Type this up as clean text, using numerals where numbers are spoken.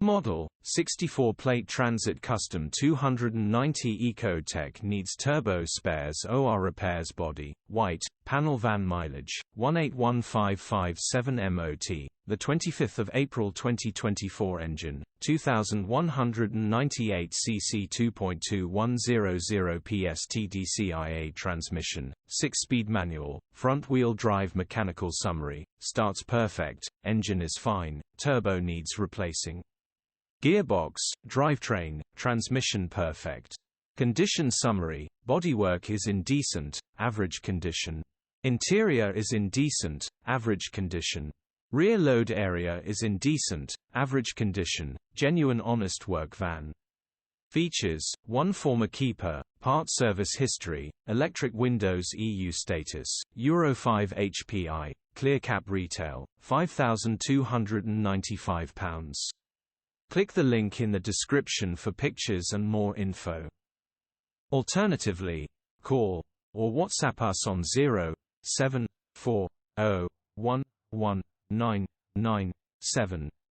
Model 64-plate Transit Custom 290 Ecotech needs turbo spares OR repairs body, white, panel van mileage, 181557 MOT, the 25th of April 2024 engine, 2198 cc 2.2100 PS TDCI-A transmission, 6-speed manual, front-wheel drive mechanical summary, starts perfect, engine is fine, turbo needs replacing. Gearbox, drivetrain, transmission perfect. Condition summary, bodywork is in decent, average condition. Interior is in decent, average condition. Rear load area is in decent, average condition, genuine honest work van. Features, 1 former keeper, part service history, electric windows EU status, Euro 5 HPI, clear cap retail, £5,295. Click the link in the description for pictures and more info. Alternatively, call or WhatsApp us on 074011997.